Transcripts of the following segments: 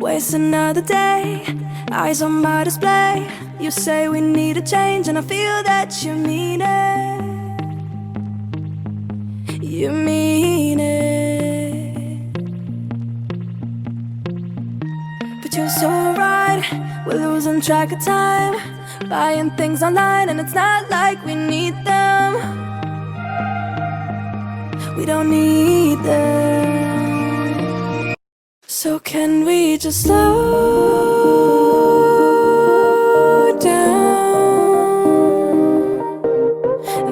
Waste another day, eyes on my display. You say we need a change, and I feel that you mean it. You mean it. But you're so right, we're losing track of time, buying things online, and it's not like we need them. We don't need them. So can we just slow down?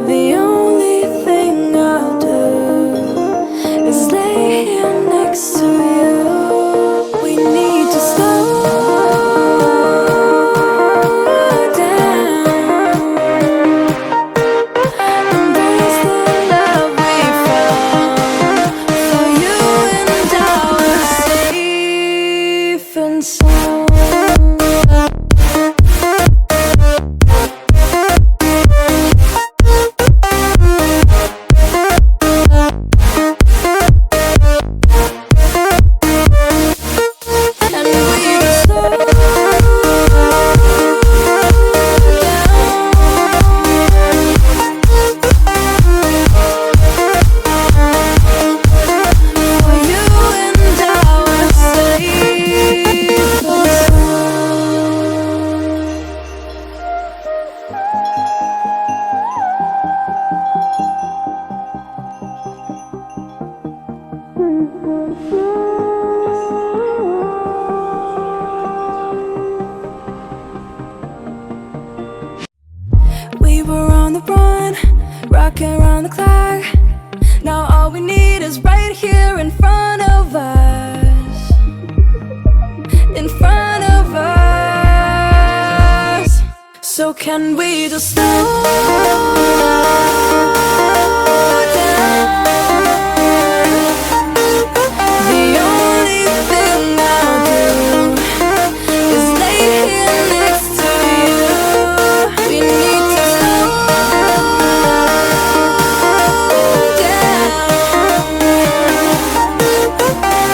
The only thing I'll do is lay here next to you. We need to slow down. Embrace the love we found. For you and I were safe and sound. We were on the run, rocking around the clock. Now all we need is right here in front of us. In front of us. So can we just slow down? The only thing I'll do is lay here next to you. We need to slow down.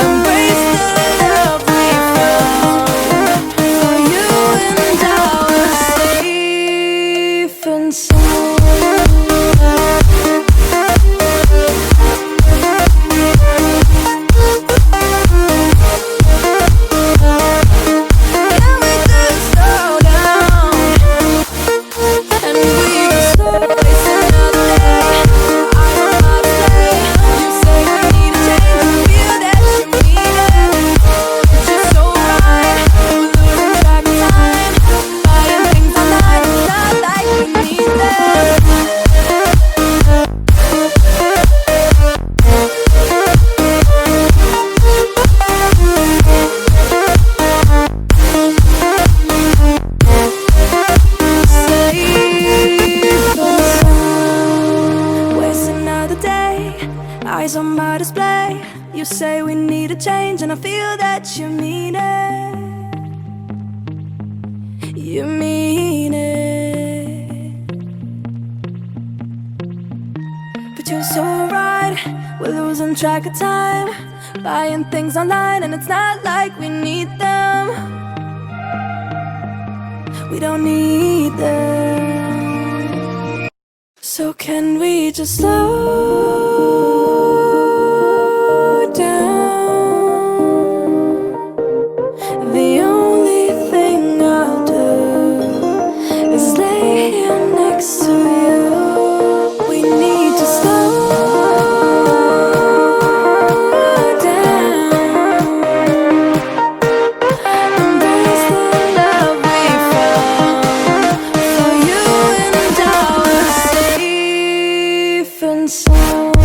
Embrace the love we found. For you and I were safe and sound. Can we just slow down? And we just slow waste another day. I don't know how to play. You say we need a change, and I feel that you mean it. But you're so right, we're losing track of time, buying things online, it's not like we need them. Waste another day, eyes on my display. You say we need a change, and I feel that you mean it. You mean it. But you're so right, we're losing track of time, buying things online, and it's not like we need them. We don't need them. So can we just slow down? The only thing I'll do is lay here next to you. We need to slow down. Embrace the love we found. For you and I were safe and sound.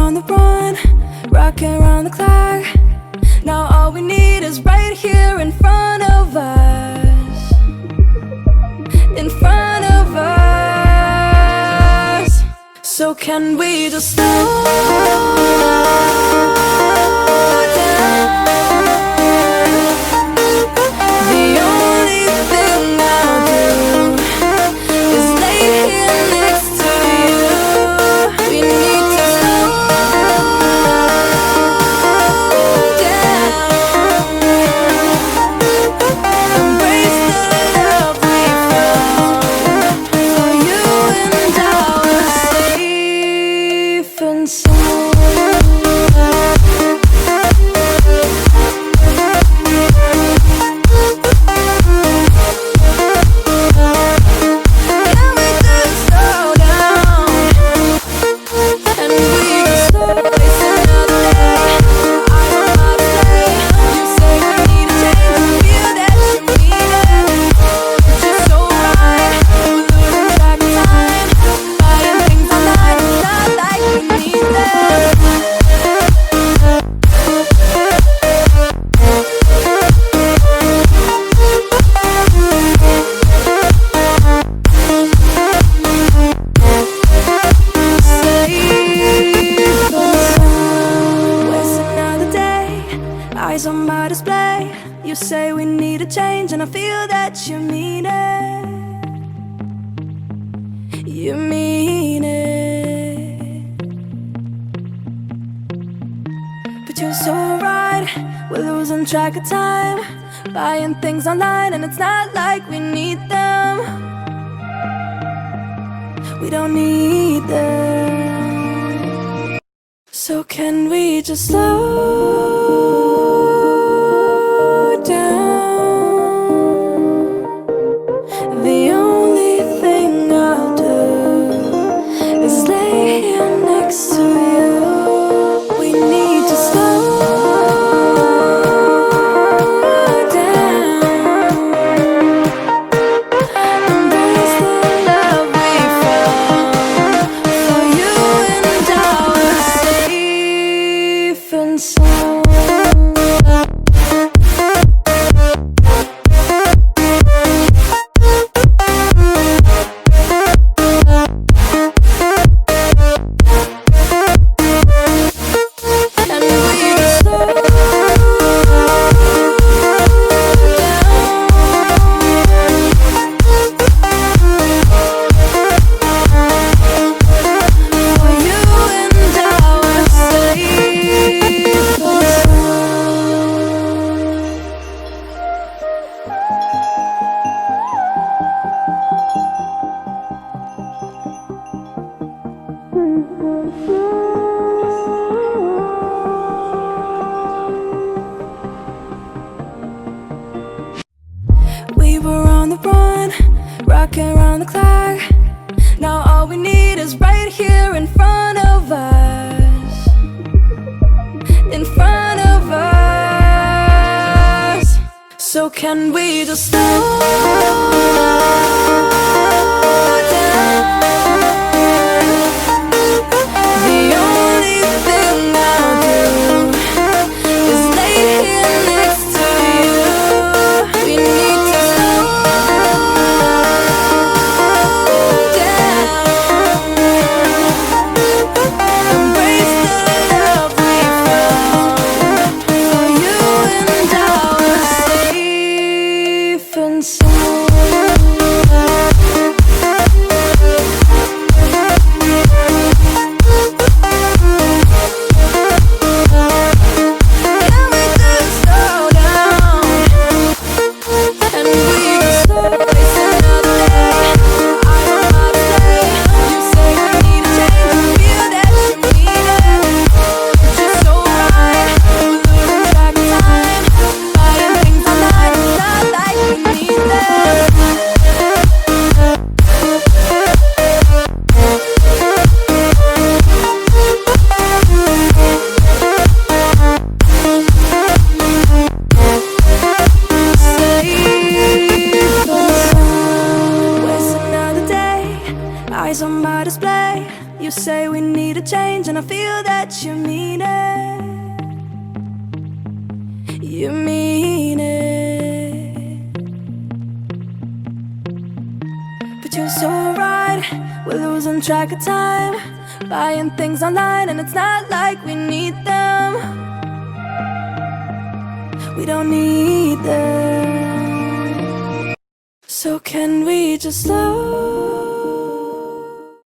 on the run, rocking around the clock. Now all we need is right here in front of us. In front of us. So can we just slow down? The only thing I'll do is lay here next to you. We need to slow down. Embrace the love we found. For you and I were safe and sound. Can we just slow down? And we can slow waste another day. I don't know how to play. You say we need a change. I feel that you mean it. But you're so right. We're losing track of time. Buying things online. It's not like we need them. Waste another day, eyes on my display. You say we need a change, and I feel that you mean it. You mean it. But you're so right, we're losing track of time. Buying things online, and it's not like we need them. We don't need them. So can we just slow down? The only thing I'll do is lay here next to you. We need to slow down. Embrace the love we found. For you and I were safe and sound. And we just slow down. For you and I were safe and we were on the run, rocking around the clock. Now all we need is right here in front of us. In front of us. So can we just slow down? The only thing I'll do is lay here next to you. We need to slow down. Embrace the love we found. For you and I were safe and sound. eyes on my display. You say we need a change, and I feel that you mean it. You mean it. But you're so right, we're losing track of time, buying things online, and it's not like we need them. We don't need them. So can we just slow